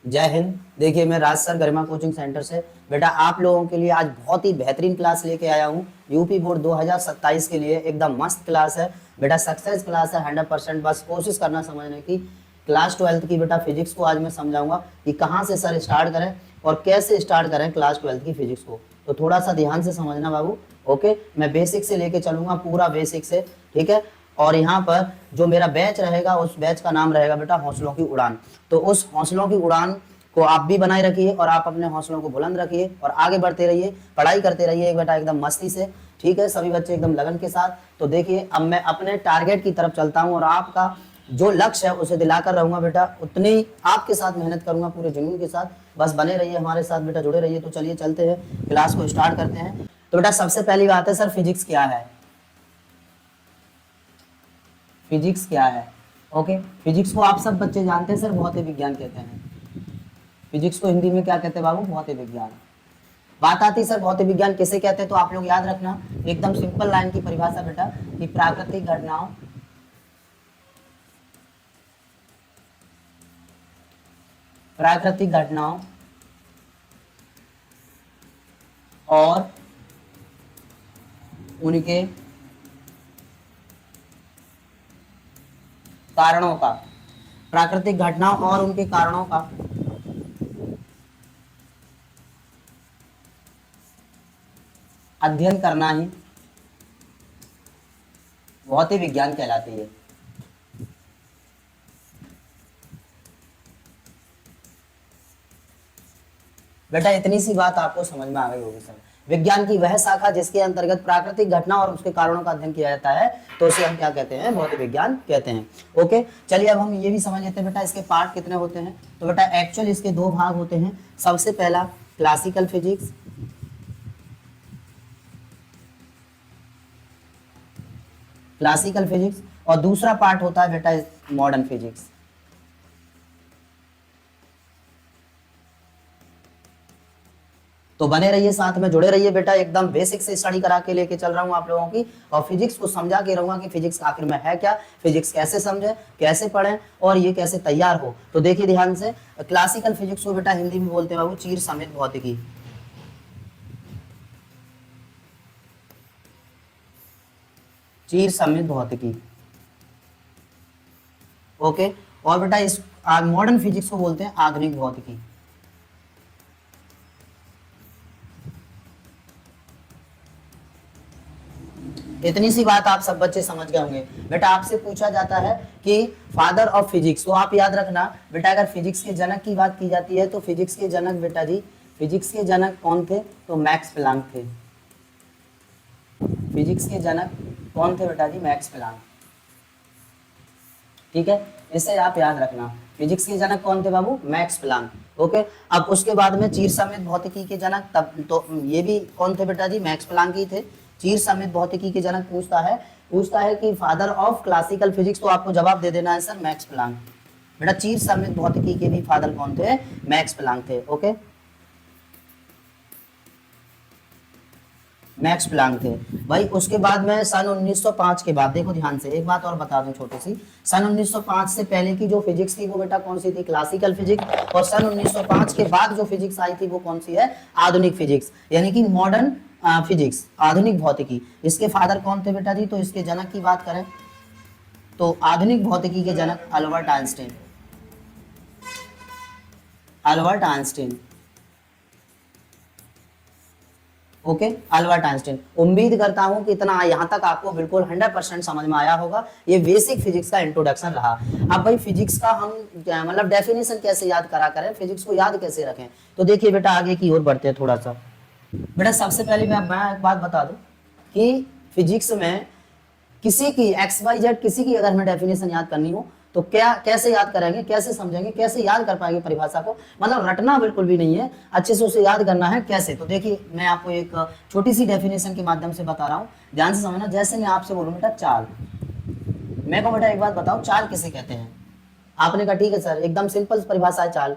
जय हिंद। देखिए मैं राज सर गरिमा कोचिंग सेंटर से बेटा आप लोगों के लिए आज बहुत ही बेहतरीन क्लास लेके आया हूँ। यूपी बोर्ड 2027 के लिए एकदम मस्त क्लास है बेटा, सक्सेस क्लास है 100%। बस कोशिश करना समझने की। क्लास 12th की बेटा फिजिक्स को आज मैं समझाऊंगा कि कहाँ से सर स्टार्ट करें और कैसे स्टार्ट करें क्लास 12th की फिजिक्स को। तो थोड़ा सा ध्यान से समझना बाबू। ओके, मैं बेसिक से लेके चलूंगा, पूरा बेसिक से, ठीक है। और यहाँ पर जो मेरा बैच रहेगा उस बैच का नाम रहेगा बेटा हौसलों की उड़ान। तो उस हौसलों की उड़ान को आप भी बनाए रखिए और आप अपने हौसलों को बुलंद रखिए और आगे बढ़ते रहिए, पढ़ाई करते रहिए एक बेटा एकदम मस्ती से, ठीक है। सभी बच्चे एकदम लगन के साथ। तो देखिए अब मैं अपने टारगेट की तरफ चलता हूँ और आपका जो लक्ष्य है उसे दिलाकर रहूंगा बेटा, उतनी आपके साथ मेहनत करूंगा पूरे जुनून के साथ। बस बने रहिए हमारे साथ बेटा, जुड़े रहिए। तो चलिए चलते हैं, क्लास को स्टार्ट करते हैं। तो बेटा सबसे पहली बात है सर, फिजिक्स क्या है? फिजिक्स क्या है? ओके, फिजिक्स को आप सब बच्चे जानते हैं सर, भौतिक विज्ञान कहते हैं। फिजिक्स को हिंदी में क्या कहते हैं बाबू? भौतिक विज्ञान। बात आती है सर भौतिक विज्ञान किसे कहते हैं, तो आप लोग याद रखना एकदम सिंपल लाइन की परिभाषा बेटा, कि प्राकृतिक घटनाओं प्राकृतिक घटनाओं और उनके कारणों का, प्राकृतिक घटनाओं और उनके कारणों का अध्ययन करना ही भौतिक विज्ञान कहलाती है। बेटा इतनी सी बात आपको समझ में आ गई होगी सर। विज्ञान की वह शाखा जिसके अंतर्गत प्राकृतिक घटना और उसके कारणों का अध्ययन किया जाता है, तो उसे हम क्या कहते हैं? भौतिक विज्ञान कहते हैं। ओके, चलिए अब हम ये भी समझ लेते हैं बेटा इसके पार्ट कितने होते हैं। तो बेटा एक्चुअल इसके दो भाग होते हैं। सबसे पहला क्लासिकल फिजिक्स, क्लासिकल फिजिक्स, और दूसरा पार्ट होता है बेटा मॉडर्न फिजिक्स। तो बने रहिए साथ में, जुड़े रहिए बेटा, एकदम बेसिक से स्टडी करा के लेके चल रहा हूँ आप लोगों की, और फिजिक्स को समझा के रहूंगा कि फिजिक्स आखिर में है क्या, फिजिक्स कैसे समझे, कैसे पढ़ें और ये कैसे तैयार हो। तो देखिए ध्यान से, क्लासिकल फिजिक्स को बेटा हिंदी में बोलते हैं बाबू चीर समेत भौतिकी। चीर समेत भौतिकी। ओके, और बेटा इस मॉडर्न फिजिक्स को बोलते हैं आधुनिक भौतिकी। इतनी सी बात आप सब बच्चे समझ गए होंगे। बेटा आपसे पूछा जाता है कि फादर ऑफ फिजिक्स, तो आप याद रखना बेटा, अगर फिजिक्स के जनक की बात की जाती है तो फिजिक्स के जनक बेटा जी, फिजिक्स के जनक कौन थे? तो मैक्स प्लांक थे। फिजिक्स के जनक कौन थे बेटा जी? Max Planck. ठीक है, इसे आप याद रखना, फिजिक्स के जनक कौन थे बाबू? Max Planck. ओके, अब उसके बाद में चीर समेत भौतिकी के जनक, तब तो ये भी कौन थे बेटा जी? मैक्स प्लांक ही थे। चीर समेत भौतिकी के जनक पूछता है कि फादर ऑफ क्लासिकल फिजिक्स, तो आपको जवाब दे देना है सर मैक्स प्लांक। बेटा चीर समेत भौतिकी के भी फादर कौन थे? मैक्स प्लांक थे। ओके, मैक्स प्लांक थे भाई। उसके बाद में सन 1905 के बाद, देखो ध्यान से एक बात और बता दूं छोटी सी, सन 1905 से पहले की जो फिजिक्स थी वो बेटा कौन सी थी? Classical physics. और सन 1905 के बाद जो फिजिक्स आई थी वो कौन सी है? आधुनिक फिजिक्स, यानी कि मॉडर्न फिजिक्स, आधुनिक भौतिकी। इसके फादर कौन थे बेटा जी? तो इसके जनक की बात करें तो आधुनिक भौतिकी के जनक Albert Einstein. Albert Einstein. Okay, Albert Einstein. उम्मीद करता हूं कि इतना यहाँ तक आपको बिल्कुल 100% समझ में आया होगा। ये बेसिक फिजिक्स का इंट्रोडक्शन रहा। अब भाई फिजिक्स का हम मतलब डेफिनेशन कैसे याद करा करें, फिजिक्स को याद कैसे रखें, तो देखिए बेटा आगे की ओर बढ़ते हैं थोड़ा सा। बेटा सबसे पहले मैं एक बात बता दूं कि फिजिक्स में किसी की एक्स वाई जेड किसी की अगर हमें डेफिनेशन याद करनी हो तो क्या कैसे याद करेंगे, कैसे समझेंगे, कैसे याद कर पाएंगे परिभाषा को? मतलब रटना बिल्कुल भी नहीं है, अच्छे से उसे याद करना है। कैसे? तो देखिए मैं आपको एक छोटी सी डेफिनेशन के माध्यम से बता रहा हूँ, ध्यान से समझना। जैसे मैं आपसे बोलूँ बेटा चाल, मैं को बेटा एक बात बताओ, चाल किसे कहते हैं? आपने कहा ठीक है सर, एकदम सिंपल परिभाषा है चाल।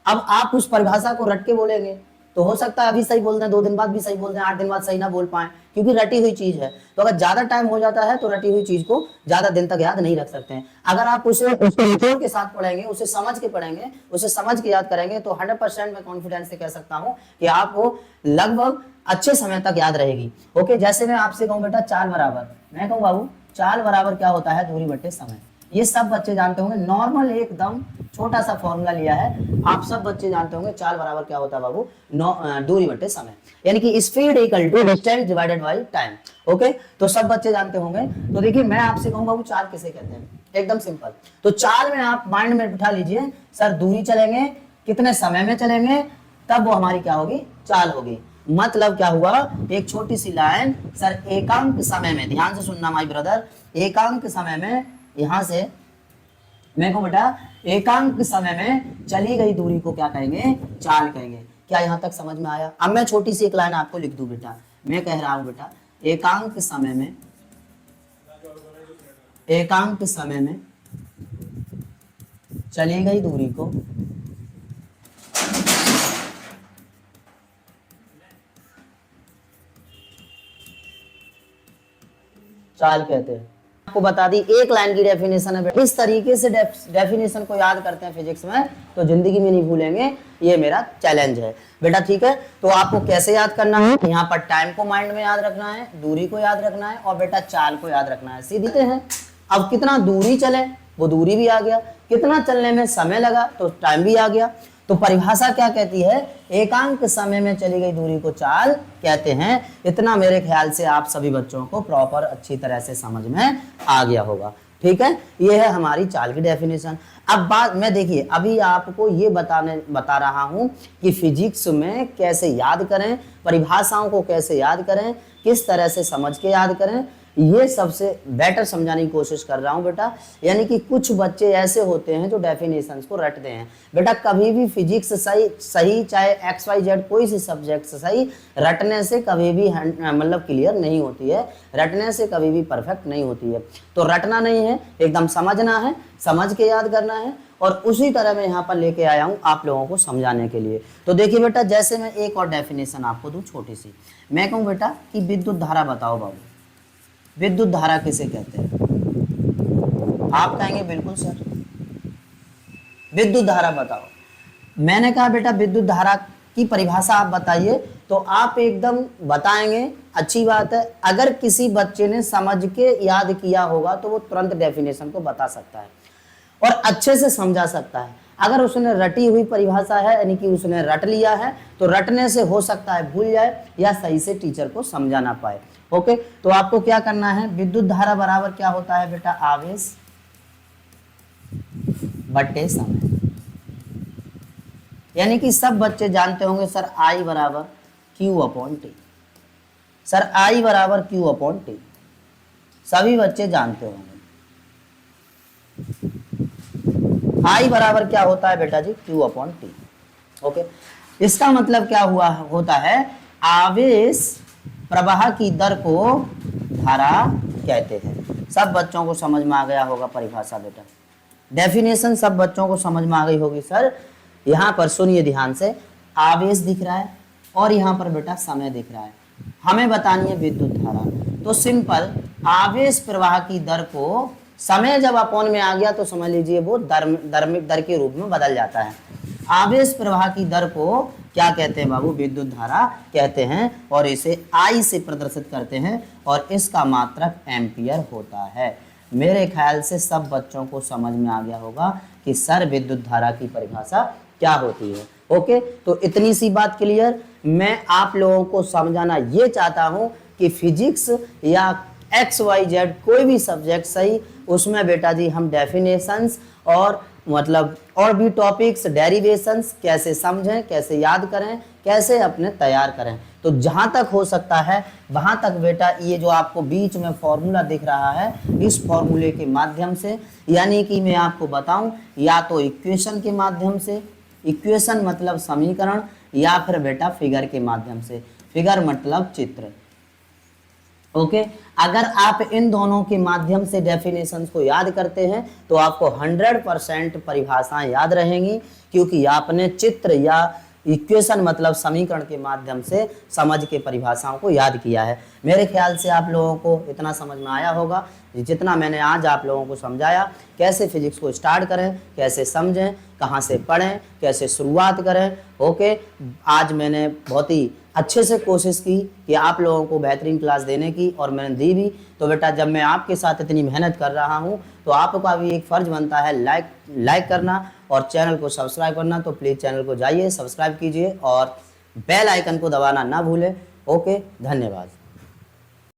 अब आप उस परिभाषा को रट के बोलेंगे तो हो सकता है अभी सही बोल दें, 2 दिन बाद भी सही बोल दें, 8 दिन बाद सही ना बोल पाए, क्योंकि रटी हुई चीज है। तो अगर ज्यादा टाइम हो जाता है तो रटी हुई चीज को ज्यादा दिन तक याद नहीं रख सकते हैं। अगर आप उसे रिकॉर्ड के साथ पढ़ेंगे, उसे समझ के पढ़ेंगे, उसे समझ के याद करेंगे, तो 100% मैं कॉन्फिडेंस से कह सकता हूं कि आपको लगभग अच्छे समय तक याद रहेगी। ओके, जैसे मैं आपसे कहूं बेटा चाल बराबर, मैं कहूं बाबू चाल बराबर क्या होता है, दूरी बट्टे समय। ये सब बच्चे जानते होंगे, नॉर्मल एकदम छोटा सा फॉर्मूला लिया है, आप सब बच्चे जानते होंगे चाल बराबर क्या होता है बाबू, दूरी बट्टे समय, यानी कि speed equal to distance divided by time. Okay, तो सब बच्चे जानते होंगे। तो देखिए मैं आपसे कहूं बाबू चाल किसे कहते हैं, एकदम सिंपल। तो चाल में आप माइंड में बिठा लीजिए, सर दूरी चलेंगे, कितने समय में चलेंगे, तब वो हमारी क्या होगी, चाल होगी। मतलब क्या हुआ, एक छोटी सी लाइन, सर एकांक समय में, ध्यान से सुनना माय ब्रदर, एकांक समय में, यहां से मैं को बेटा एकांक समय में चली गई दूरी को क्या कहेंगे, चाल कहेंगे। क्या यहां तक समझ में आया? अब मैं छोटी सी एक लाइन आपको लिख दूं बेटा, मैं कह रहा हूं बेटा एकांक समय में, एकांक समय में चली गई दूरी को चाल कहते हैं। आपको बता दी एक लाइन की डेफिनेशन है। इस तरीके से डेफिनेशन को याद करते हैं फिजिक्स में तो जिंदगी में नहीं भूलेंगे, ये मेरा चैलेंज है बेटा, ठीक है। तो आपको कैसे याद करना है, यहाँ पर टाइम को माइंड में याद रखना है, दूरी को याद रखना है और बेटा चाल को याद रखना है। सीधे हैं, अब कितना दूरी चले वो दूरी भी आ गया, कितना चलने में समय लगा तो टाइम भी आ गया। तो परिभाषा क्या कहती है, एकांक समय में चली गई दूरी को चाल कहते हैं। इतना मेरे ख्याल से आप सभी बच्चों को प्रॉपर अच्छी तरह से समझ में आ गया होगा, ठीक है। ये है हमारी चाल की डेफिनेशन। अब बात मैं देखिए अभी आपको ये बता रहा हूं कि फिजिक्स में कैसे याद करें, परिभाषाओं को कैसे याद करें, किस तरह से समझ के याद करें, ये सबसे बेटर समझाने की कोशिश कर रहा हूं बेटा। यानी कि कुछ बच्चे ऐसे होते हैं जो डेफिनेशंस को रटते हैं बेटा। कभी भी फिजिक्स सही चाहे XYZ कोई सी सब्जेक्ट सही, रटने से कभी भी मतलब क्लियर नहीं होती है, रटने से कभी भी परफेक्ट नहीं होती है। तो रटना नहीं है, एकदम समझना है, समझ के याद करना है। और उसी तरह मैं यहाँ पर लेके आया हूँ आप लोगों को समझाने के लिए। तो देखिए बेटा, जैसे मैं एक और डेफिनेशन आपको दूं छोटी सी, मैं कहूँ बेटा कि विद्युत धारा बताओ बाबू, विद्युत धारा किसे कहते हैं? आप कहेंगे बिल्कुल सर, विद्युत धारा बताओ। मैंने कहा बेटा विद्युत धारा की परिभाषा आप बताइए, तो आप एकदम बताएंगे, अच्छी बात है। अगर किसी बच्चे ने समझ के याद किया होगा तो वो तुरंत डेफिनेशन को बता सकता है और अच्छे से समझा सकता है। अगर उसने रटी हुई परिभाषा है, यानी कि उसने रट लिया है, तो रटने से हो सकता है भूल जाए या सही से टीचर को समझा ना पाए। ओके, तो आपको क्या करना है, विद्युत धारा बराबर क्या होता है बेटा, आवेश बट्टे समय। यानी कि सब बच्चे जानते होंगे सर I बराबर Q/T, सर I बराबर Q/T, सभी बच्चे जानते होंगे। I बराबर क्या होता है बेटा जी, Q/T। ओके, इसका मतलब क्या होता है, आवेश प्रवाह की दर को धारा कहते हैं। सब बच्चों को समझ में आ गया होगा परिभाषा बेटा, डेफिनेशन सब बच्चों को समझ में आ गई होगी। सर यहाँ पर सुनिए ध्यान से, आवेश दिख रहा है और यहाँ पर बेटा समय दिख रहा है, हमें बतानी है विद्युत धारा। तो सिंपल, आवेश प्रवाह की दर को समय जब अपॉन में आ गया तो समझ लीजिए वो दर के रूप में बदल जाता है। आवेश प्रवाह की दर को क्या कहते हैं बाबू, विद्युत धारा कहते हैं और इसे I से प्रदर्शित करते हैं और इसका मात्रक एम्पियर होता है। मेरे ख्याल से सब बच्चों को समझ में आ गया होगा कि सर विद्युत धारा की परिभाषा क्या होती है। ओके, तो इतनी सी बात क्लियर। मैं आप लोगों को समझाना ये चाहता हूं कि फिजिक्स या XYZ कोई भी सब्जेक्ट सही, उसमें बेटा जी हम डेफिनेशंस और मतलब और भी टॉपिक्स, डेरिवेशंस कैसे समझें, कैसे याद करें, कैसे अपने तैयार करें। तो जहां तक हो सकता है वहां तक बेटा ये जो आपको बीच में फॉर्मूला दिख रहा है, इस फॉर्मूले के माध्यम से, यानी कि मैं आपको बताऊं या तो इक्वेशन के माध्यम से, इक्वेशन मतलब समीकरण, या फिर बेटा फिगर के माध्यम से, फिगर मतलब चित्र। ओके, अगर आप इन दोनों के माध्यम से डेफिनेशंस को याद करते हैं तो आपको 100% परिभाषाएं याद रहेंगी, क्योंकि आपने चित्र या इक्वेशन मतलब समीकरण के माध्यम से समझ के परिभाषाओं को याद किया है। मेरे ख्याल से आप लोगों को इतना समझ में आया होगा जितना मैंने आज आप लोगों को समझाया। कैसे फिजिक्स को स्टार्ट करें, कैसे समझें, कहाँ से पढ़ें, कैसे शुरुआत करें। ओके, आज मैंने बहुत ही अच्छे से कोशिश की कि आप लोगों को बेहतरीन क्लास देने की, और मैंने दी भी। तो बेटा जब मैं आपके साथ इतनी मेहनत कर रहा हूँ तो आपका भी एक फ़र्ज बनता है लाइक करना और चैनल को सब्सक्राइब करना। तो प्लीज़ चैनल को जाइए, सब्सक्राइब कीजिए और बेल आइकन को दबाना ना भूलें। ओके, धन्यवाद।